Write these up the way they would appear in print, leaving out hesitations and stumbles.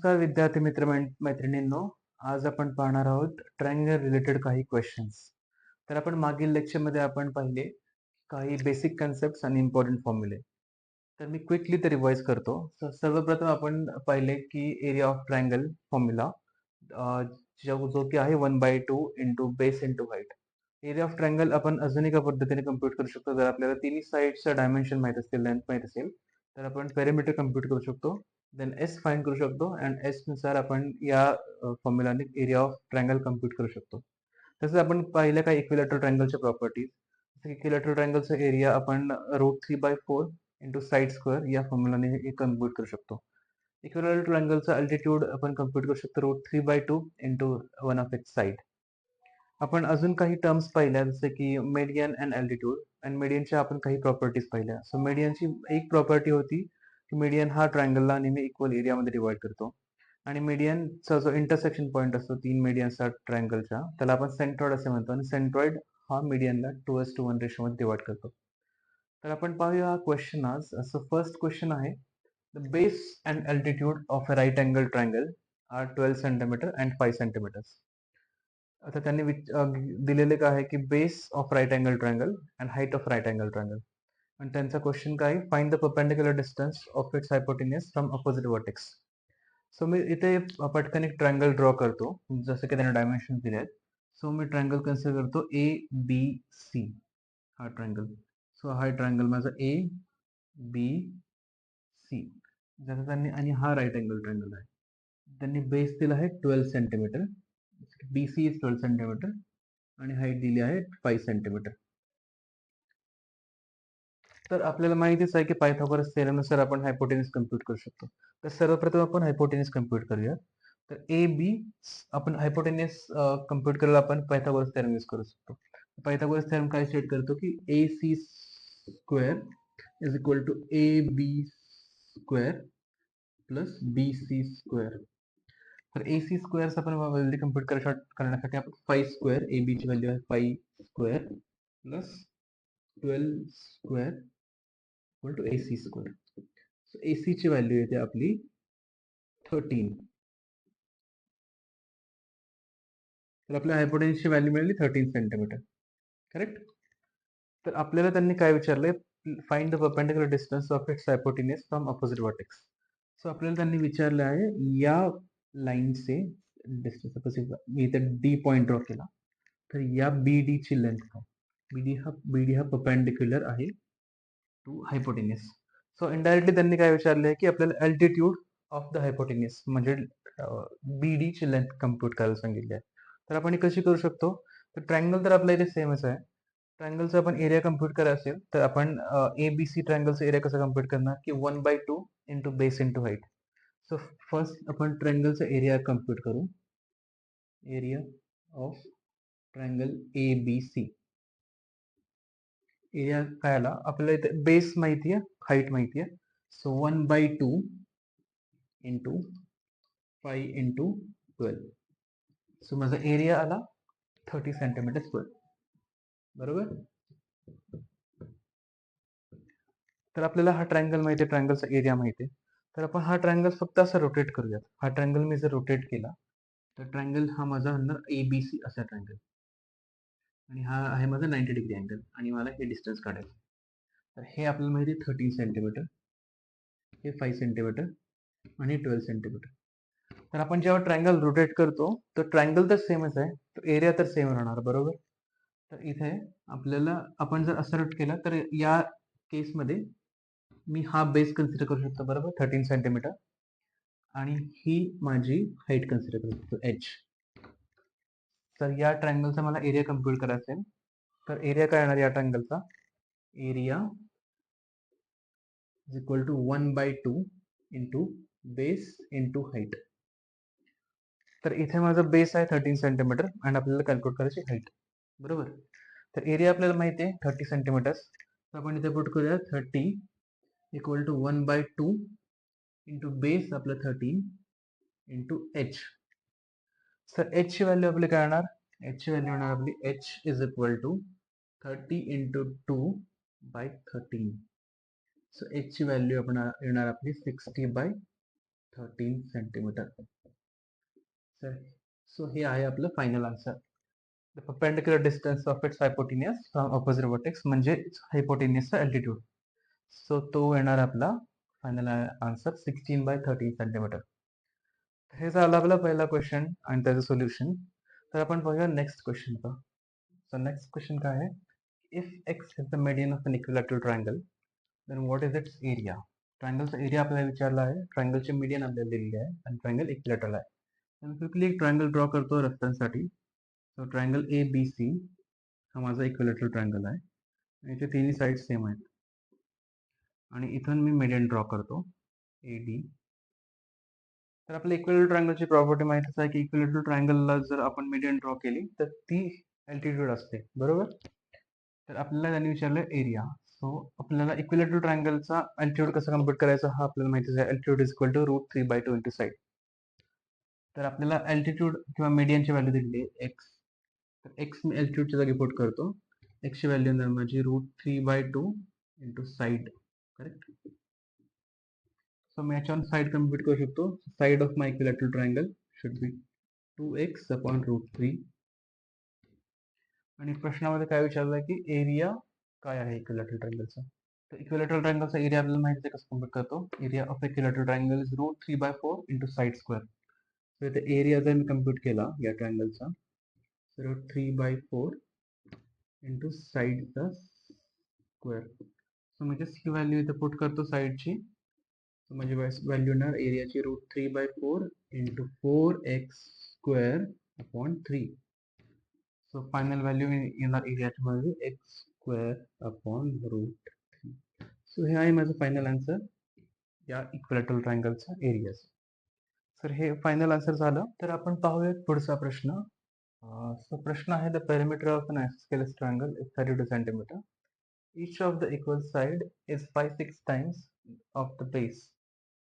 नमस्कार विद्यार्थी मित्र मैत्रिणींनो. आज आपण पाहणार आहोत ट्रायंगल रिलेटेड काही क्वेश्चन्स. तर आपण मागील लेक्चरमध्ये आपण पाहिले काही बेसिक कन्सेप्ट्स आणि इम्पॉर्टंट फॉर्म्युले. तर मी क्विकली ते रिवाइज करतो. सर्वप्रथम आपण पाहिले की एरिया ऑफ ट्रायंगल फॉर्म्युला जो की आहे 1/2 into base into height. Area of triangle आपण अजून एका पद्धतीने कम्प्युट करू शकतो. जर आपल्याला तिन्ही साईडचं डायमेन्शन माहित असतील, लेंथ माहित असेल, तर आपण पेरिमीटर कम्प्युट करू शकतो. देन एस फाइंड करू शकतो अँड एस नुसार आपण या फॉर्म्युलाने एरिया ऑफ ट्रायंगल कम्प्युट करू शकतो. तसंच आपण पाहिलं काही इक्विलॅटरल ट्रायंगलच्या प्रॉपर्टीज. इक्विलॅटरल ट्रायंगलचा एरिया आपण √3/4 इंटू साईड स्क्वेअर या फॉर्म्युलाने कम्प्युट करू शकतो. इक्विलॅटरल ट्रायंगलचा अल्टिट्यूड आपण कम्प्युट करू शकतो √3/2 into one of its side. आपण अजून काही टर्म्स पाहिल्या जसे की मेडियन अँड अल्टिट्यूड. आणि मेडियनच्या आपण काही प्रॉपर्टीज पाहिल्या. सो मेडियनची एक प्रॉपर्टी होती की मीडियन हा ट्रायंगलला नेहमी इक्वल एरियामध्ये डिवाइड करतो. आणि मीडियनचा जो इंटरसेक्शन पॉईंट असतो तीन मीडियनचा ट्रायंगलच्या, त्याला आपण सेंट्रॉइड असे म्हणतो. आणि सेंट्रॉइड हा मीडियनला 2:1 रेशोमध्ये डिवाइड करतो. तर आपण पाहूया हा क्वेश्चन आज. असं फर्स्ट क्वेश्चन आहे, the base and altitude of a right angle triangle are 12 centimetre and 5 centimetres. आता त्यांनी दिलेले काय आहे की base of right angle triangle and height of right angle triangle. आणि त्यांचा क्वेश्चन काय, find the perpendicular distance of its hypotenuse from opposite vertex. So मी इथे पटकन एक ट्रायंगल ड्रॉ करतो जसं की त्याने डायमेन्शन दिले आहेत. सो मी ट्रायंगल कन्सिडर करतो ABC हा ट्रायंगल. सो हा ट्रायंगल माझा ABC जसं त्यांनी, आणि हा राईट अँगल ट्रायंगल आहे. त्यांनी बेस दिला आहे 12 सेंटीमीटर, BC इज 12 सेंटीमीटर, आणि हाईट दिली आहे 5 सेंटीमीटर. तर आपल्याला माहितीच आहे की पायथागोरस थेरमनुसार आपण हायपोटेन्यूज कम्प्युट करू शकतो. तर सर्वप्रथम आपण हायपोटेन्यूज कम्प्युट करूया. तर AB आपण हायपोटेन्यूज कम्प्युट करायला आपण पायथागोरस थेरम यूज करू शकतो. पायथागोरस थेरम काय स्टेट करतो की AC square is equal to AB square plus BC square. तर AC स्क्वेअर आपण व्हॅल्यू कम्प्युट करण्यासाठी आपण 5 स्क्वेअर, AB ची व्हॅल्यू आहे 5 square plus 12 square equal to AC square. So AC ची व्हॅल्यू येते आपली 13. तर आपल्या हायपोटेन्यूजची व्हॅल्यू मिळाली 13 सेंटीमीटर. करेक्ट. तर आपल्याला त्यांनी काय विचारलंय, find the perpendicular distance of its hypotenuse from opposite vertex. So आपल्याला त्यांनी विचारलं आहे या लाईनचे डिस्टन्स. मी इथे D पॉइंट ड्रॉ केला, तर या BD ची लेंथ काय. BD हा परपेंडिक्युलर आहे टू हायपोटेन्यूज. सो इनडायरेक्टली त्यांनी काय विचारले की आपल्याला अल्टिट्यूड ऑफ द हायपोटेन्यूज म्हणजे BD ची लेंथ कम्प्युट करायला सांगितली आहे. तर आपण ही कशी करू शकतो, तर ट्रायंगल तर आपल्या इथे सेमच आहे. ट्रायंगलचा आपण एरिया कम्प्युट करायचा असेल तर आपण ABC ट्रायंगलचा एरिया कसा कम्प्युट करणार की 1/2 into base into height. So first आपण ट्रायंगलचा एरिया कम्प्युट करू. Area of triangle ABC. Area काय आला आपल्याला इथे, बेस माहिती आहे, हाईट माहिती आहे. So 1/2 into 5 into 12. सो माझा एरिया आला 30 सेंटीमीटर स्क्वेअर. बरोबर. तर आपल्याला हा ट्रायंगल माहिती आहे, ट्रायंगलचा एरिया माहिती आहे. तर आपण हा ट्रायंगल फक्त असं रोटेट करूयात. हा ट्रायंगल मी जर रोटेट केला तर ट्रायंगल हा माझा होणार ABC असा ट्रायंगल, आणि हा आहे माझा 90 डिग्री अँगल, आणि मला हे डिस्टन्स काढायचं. तर हे आपल्याला माहिती आहे 13 सेंटीमीटर, हे 5 सेंटीमीटर आणि 12 सेंटीमीटर. तर आपण जेव्हा ट्रायंगल रोटेट करतो तर ट्रायंगल तर सेमच आहे, तर एरिया तर सेम राहणार. बरोबर. तर इथे आपल्याला, आपण जर असं रोटेट केलं तर या केसमध्ये मी हा बेस कन्सिडर करू शकतो. बरोबर, 13 सेंटीमीटर, आणि ही माझी हाईट कन्सिडर करू शकतो H. तर या ट्रायंगलचा मला एरिया कम्प्युट करायचा असेल तर एरिया काय येणार या ट्रायंगलचा, area is equal to 1/2 into base into height. तर इथे माझा बेस आहे 13 सेंटीमीटर आणि आपल्याला कॅल्क्युलेट करायची हाईट. बरोबर. तर एरिया आपल्याला माहिती आहे 30 सेंटीमीटर. तर आपण इथे पुट करूया 30 इक्वल टू 1/2 इंटू बेस आपलं 13 इंटू H. सर H ची व्हॅल्यू आपली काय येणार, H ची व्हॅल्यू येणार आपली H is equal to 30 into 2/13. So H ची व्हॅल्यू आपण येणार आपली 60/2. 13 सेंटीमीटर. सो हे आहे आपलं final answer. The perpendicular distance of it's hypotenuse from opposite vertex म्हणजे हायपोटेनियसचा अल्टिट्यूड. सो तो येणार आपला फायनल आन्सर 16/13 सेंटीमीटर. हे झालं आपला पहिला क्वेश्चन आणि त्याचं सोल्युशन. तर आपण बघूया नेक्स्ट क्वेश्चन का. सो नेक्स्ट क्वेश्चन काय आहे, if X is the median of an equilateral triangle then what is its area. ट्रायंगलचा एरिया आपल्याला विचारला आहे, ट्रायंगलचे मीडियन आपल्याला दिलेली आहे आणि ट्रायंगल इक्विलॅटरल आहे. मी क्विकली एक ट्रायंगल ड्रॉ करतो रेफरन्ससाठी. So triangle A B C हा माझा इक्विलॅटरल ट्रायंगल आहे आणि इथे तिन्ही साईड सेम आहेत आणि इथून मी मीडियन ड्रॉ करतो ए डी. तर आपल्या इक्विलॅटरल ट्रायंगलची प्रॉपर्टी माहितीच आहे की इक्विलॅटरल ट्रायंगलला जर आपण मीडियन ड्रॉ केली तर ती अल्टिट्यूड असते, बरोबर. तर आपल्याला त्यांनी विचारलं एरिया. सो आपल्याला इक्विलॅटरल ट्रायंगलचा अल्टिट्यूड कसा कम्प्युट करायचा हा आपल्याला माहितीच आहे. Altitude is equal to √3/2 into side. तर आपल्याला अल्टिट्यूड किंवा मीडियनची व्हॅल्यू दिलेली आहे एक्स. तर एक्स मी अल्टिट्यूडच्या जागी पुट करतो. एक्सची व्हॅल्यू येणार माझी √3/2 इंटू साईड, करेक्ट. सो मी याच्यावर साईड कम्प्युट करू शकतो. Side of my equilateral triangle should be 2x upon √3. आणि प्रश्नामध्ये काय विचारलं की एरिया काय आहे इक्विलॅटरल ट्रायंगलचा. तर इक्विलॅटरल ट्रायंगलचा एरिया आपल्याला माहिती आहे कसं कम्प्युट करतो. Area of equilateral triangle is √3/4 into side square. So इथे एरिया जर मी कम्प्युट केला या ट्रायंगलचा, √3/4 इंटू साईडचा स्क्वेअर. सो मी जस्ट ही व्हॅल्यू इथे पुट करतो साईडची. सो माझी व्हॅल्यू येणार एरियाची √3/4 into 4x² upon 3. So final value येणार एरियाची माझी x² अपॉन √3. सो हे आहे माझं फायनल आन्सर या इक्विलॅटरल ट्रायंगलचा एरियाचा. सर हे फायनल आन्सर झालं. तर आपण पाहूया पुढचा प्रश्न. सो प्रश्न आहे, the perimeter of an isosceles triangle is 32 centimetre. Each of the equal side is 5-6 times of the base.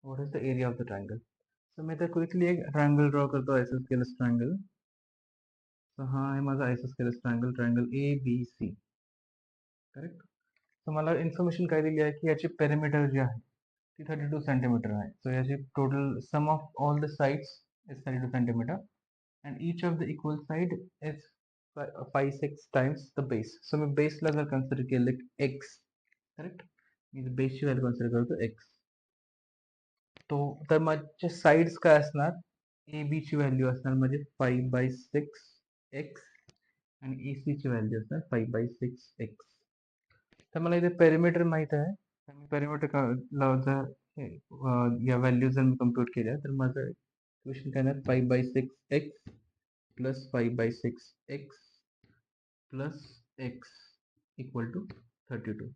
What is the area of the triangle? So मैं तो क्विकली एक ट्रायंगल ड्रॉ करतो, आयसोस्केलस ट्रायंगल. सो हा आहे माझा isosceles triangle, triangle A B C, correct. So मला information काय दिली आहे की याची पेरिमीटर जी आहे ती 32 सेंटीमीटर आहे. सो याची total sum of all the sides is 32 centimetre and each of the equal side is 5-6 times the base. So मी बेसला जर कन्सिडर केलं x, करेक्ट, मी बेसची व्हॅल्यू कन्सिडर करतो x. तो तर माझ्या साइड्स काय असणार, ए बी ची व्हॅल्यू असणार म्हणजे 5/6x आणि ए सी ची व्हॅल्यू असणार 5/6x. तर मला इथे पेरिमीटर माहित आहे, तर मी पेरिमीटर जर या व्हॅल्यू जर मी कम्प्युट केल्या तर माझं इक्वेशन काय येणार 5/6x plus 5/6x plus x equal to 32.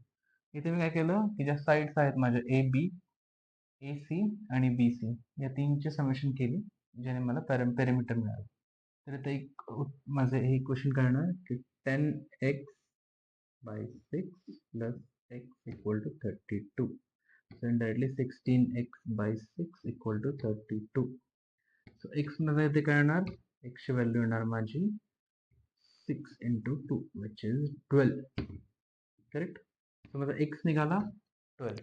इथे मी काय केलं की ज्या साईड्स आहेत माझ्या ए बी, ए सी आणि बी सी या तीनचे समेशन केली ज्याने मला पेरिमीटर मिळालं. तर इथे एक माझं हे इक्वेशन काय येणार की 10x/6 plus x equal to 32. So directly 16x/6 equal to 32. So X मध्ये इथे काय येणार, x ची व्हॅल्यू येणार माझी 6 into 2 which is 12, correct. So माझा x निघाला 12.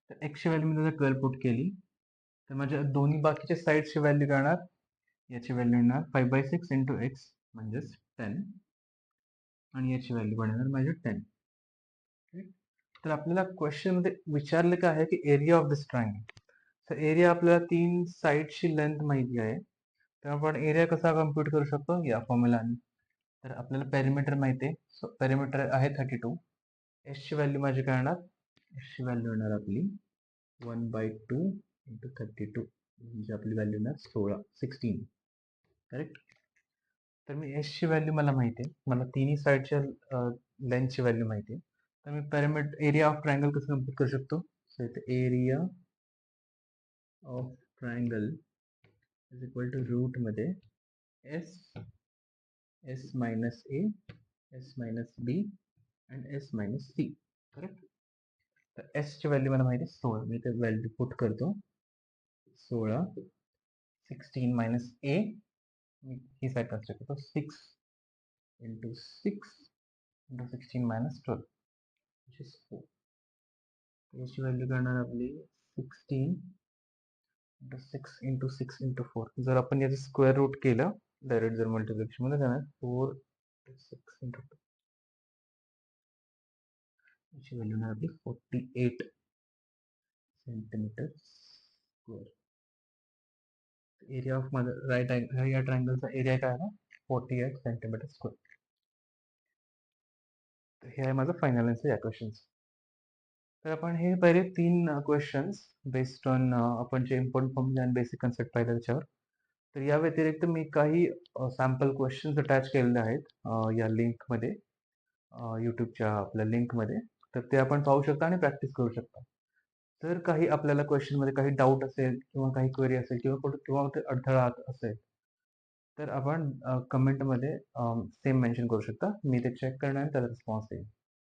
तर x ची व्हॅल्यू मी जर 12 पुट केली तर माझ्या दोन्ही बाकीच्या साईडची व्हॅल्यू काढणार, याची व्हॅल्यू येणार 5/6 इंटू x म्हणजेच 10 आणि याची व्हॅल्यू बनणार माझी 10. तर आपल्याला क्वेश्चन मध्ये विचारलं काय आहे की एरिया ऑफ दिस ट्रायंगल. तर एरिया आपल्याला तीन साईडची लेंथ माहिती आहे, तर आपण एरिया कसा कम्प्युट करू शकतो या फॉर्म्युलाने. तर आपल्याला पेरिमीटर माहिती आहे, सो पेरिमीटर आहे 32. एस ची व्हॅल्यू माझी काय येणार, एस ची व्हॅल्यू येणार आपली 1/2 इंटू 32 म्हणजे आपली व्हॅल्यू येणार 16, करेक्ट. तर मी एस ची व्हॅल्यू मला माहिती आहे, मला तिन्ही साईडच्या लेंथची व्हॅल्यू माहिती आहे. तर मी पेरिमीटर एरिया ऑफ ट्रायंगल कसं कम्प्युट करू शकतो. सो इथे area of triangle is equal to root मध्ये S, S minus A, S minus B आणि एस मायनस सी, करेक्ट. तर एस ची व्हॅल्यू मला माहिती आहे 16, मी ते व्हॅल्यू पुट करतो 16. 16 मायनस ए, मी ही साईड कन्सिडर करतो 6 into 6 into 16 minus 12 which is 4. याची व्हॅल्यू करणार आपली 16 6 इंटू 6 इंटू 4. जर आपण याचं स्क्वेअर रूट केलं डायरेक्ट जर मल्टिप्लिकेशनमध्ये जाणार 4 6 इंटू 2 याची व्हॅल्यू येणार आपली 48 सेंटीमीटर स्क्वेअर. एरिया ऑफ माझं राईट या ट्रायंगलचा एरिया काय आहे 48 सेंटीमीटर स्क्वेअर. तर हे आहे माझं फायनल आन्सर या क्वेश्चनचं. तर आपण हे पहिले 3 क्वेश्चन्स बेस्ड ऑन आपण जे इम्पॉर्टंट फॉर्म्युला आणि बेसिक कन्सेप्ट पाहिलं त्याच्यावर. तर या व्यतिरिक्त मी काही सॅम्पल क्वेश्चन्स अटॅच केलेले आहेत या लिंकमध्ये, यूट्यूबच्या आपल्या लिंकमध्ये. तर ते आपण पाहू शकता आणि प्रॅक्टिस करू शकता. जर काही आपल्याला क्वेश्चनमध्ये काही डाऊट असेल किंवा काही क्वेरी असेल किंवा किंवा ते अडथळा असेल तर आपण कमेंटमध्ये सेम मेन्शन करू शकता. मी ते चेक करणार आणि त्याला रिस्पॉन्स देईन.